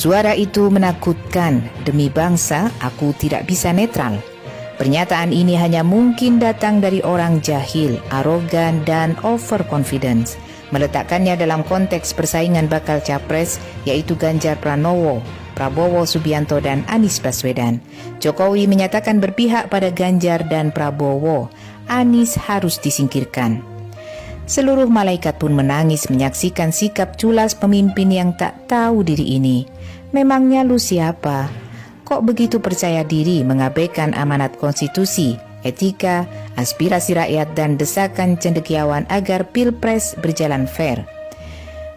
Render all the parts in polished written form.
Suara itu menakutkan. Demi bangsa, aku tidak bisa netral. Pernyataan ini hanya mungkin datang dari orang jahil, arogan, dan overconfidence. Meletakkannya dalam konteks persaingan bakal capres, yaitu Ganjar Pranowo, Prabowo Subianto, dan Anies Baswedan. Jokowi menyatakan berpihak pada Ganjar dan Prabowo. Anies harus disingkirkan. Seluruh malaikat pun menangis menyaksikan sikap culas pemimpin yang tak tahu diri ini. Memangnya lu siapa? Kok begitu percaya diri mengabaikan amanat konstitusi, etika, aspirasi rakyat, dan desakan cendekiawan agar pilpres berjalan fair?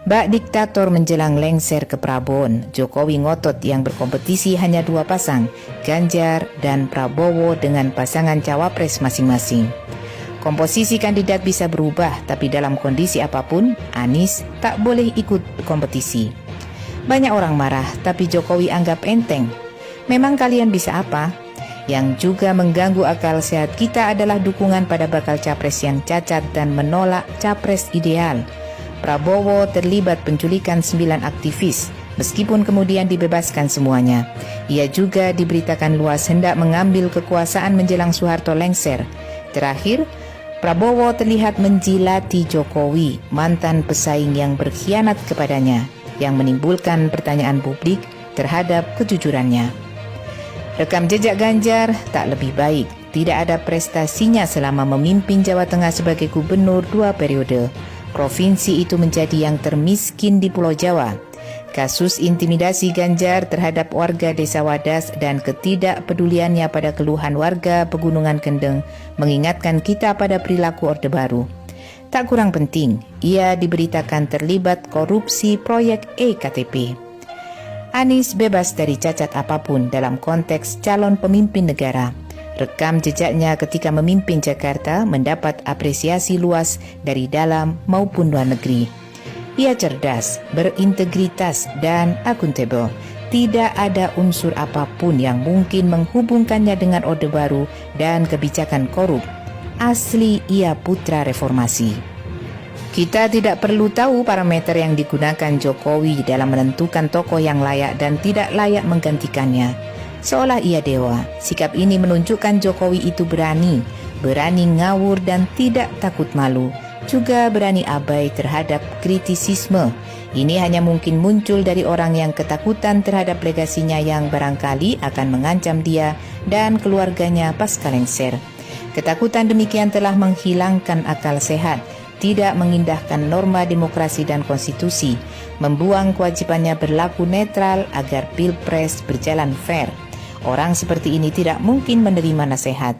Bak diktator menjelang lengser ke Prabon, Jokowi ngotot yang berkompetisi hanya dua pasang, Ganjar dan Prabowo dengan pasangan cawapres masing-masing. Komposisi kandidat bisa berubah, tapi dalam kondisi apapun, Anies tak boleh ikut kompetisi. Banyak orang marah, tapi Jokowi anggap enteng. Memang kalian bisa apa? Yang juga mengganggu akal sehat kita adalah dukungan pada bakal capres yang cacat dan menolak capres ideal. Prabowo terlibat penculikan 9 aktivis, meskipun kemudian dibebaskan semuanya. Ia juga diberitakan luas hendak mengambil kekuasaan menjelang Soeharto lengser. Terakhir, Prabowo terlihat menjilati Jokowi, mantan pesaing yang berkhianat kepadanya, yang menimbulkan pertanyaan publik terhadap kejujurannya. Rekam jejak Ganjar tak lebih baik. Tidak ada prestasinya selama memimpin Jawa Tengah sebagai gubernur 2 periode. Provinsi itu menjadi yang termiskin di Pulau Jawa. Kasus intimidasi Ganjar terhadap warga Desa Wadas dan ketidakpeduliannya pada keluhan warga Pegunungan Kendeng mengingatkan kita pada perilaku Orde Baru. Tak kurang penting, ia diberitakan terlibat korupsi proyek EKTP. Anies bebas dari cacat apapun dalam konteks calon pemimpin negara. Rekam jejaknya ketika memimpin Jakarta mendapat apresiasi luas dari dalam maupun luar negeri. Ia cerdas, berintegritas, dan akuntabel. Tidak ada unsur apapun yang mungkin menghubungkannya dengan Orde Baru dan kebijakan korup. Asli ia putra reformasi. Kita tidak perlu tahu parameter yang digunakan Jokowi dalam menentukan tokoh yang layak dan tidak layak menggantikannya. Seolah ia dewa, sikap ini menunjukkan Jokowi itu berani ngawur dan tidak takut malu. Juga berani abai terhadap kritisisme. Ini hanya mungkin muncul dari orang yang ketakutan terhadap legasinya yang barangkali akan mengancam dia dan keluarganya pasca lengser. Ketakutan demikian telah menghilangkan akal sehat, tidak mengindahkan norma demokrasi dan konstitusi, membuang kewajibannya berlaku netral agar pilpres berjalan fair. Orang seperti ini tidak mungkin menerima nasihat.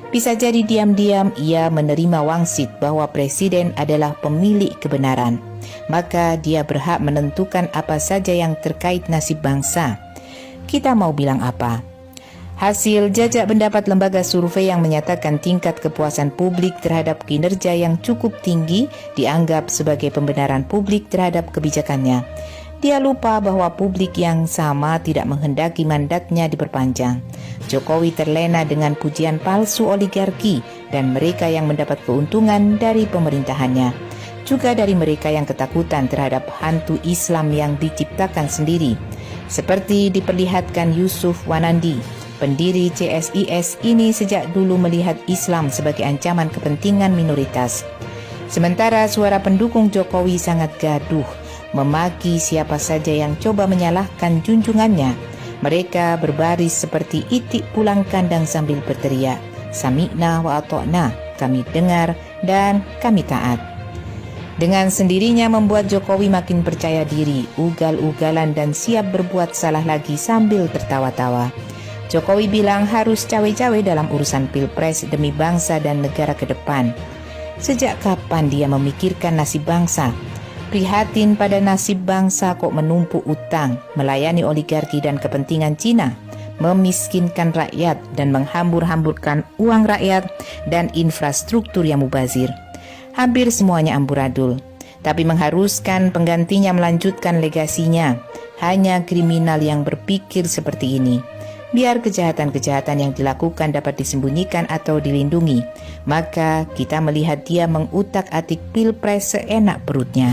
Bisa jadi diam-diam ia menerima wangsit bahwa presiden adalah pemilik kebenaran. Maka dia berhak menentukan apa saja yang terkait nasib bangsa. Kita mau bilang apa? Hasil jajak pendapat lembaga survei yang menyatakan tingkat kepuasan publik terhadap kinerja yang cukup tinggi dianggap sebagai pembenaran publik terhadap kebijakannya. Dia lupa bahwa publik yang sama tidak menghendaki mandatnya diperpanjang. Jokowi terlena dengan pujian palsu oligarki dan mereka yang mendapat keuntungan dari pemerintahannya. Juga dari mereka yang ketakutan terhadap hantu Islam yang diciptakan sendiri. Seperti diperlihatkan Yusuf Wanandi, pendiri CSIS ini sejak dulu melihat Islam sebagai ancaman kepentingan minoritas. Sementara suara pendukung Jokowi sangat gaduh, memaki siapa saja yang coba menyalahkan junjungannya. Mereka berbaris seperti itik pulang kandang sambil berteriak, "Sami'na wa ata'na," kami dengar dan kami taat. Dengan sendirinya membuat Jokowi makin percaya diri, ugal-ugalan dan siap berbuat salah lagi sambil tertawa-tawa. Jokowi bilang harus cawe-cawe dalam urusan pilpres demi bangsa dan negara ke depan. Sejak kapan dia memikirkan nasib bangsa? Prihatin pada nasib bangsa kok menumpuk utang, melayani oligarki dan kepentingan Cina, memiskinkan rakyat dan menghambur-hamburkan uang rakyat dan infrastruktur yang mubazir. Hampir semuanya amburadul, tapi mengharuskan penggantinya melanjutkan legasinya. Hanya kriminal yang berpikir seperti ini. Biar kejahatan-kejahatan yang dilakukan dapat disembunyikan atau dilindungi, maka kita melihat dia mengutak-atik pilpres seenak perutnya.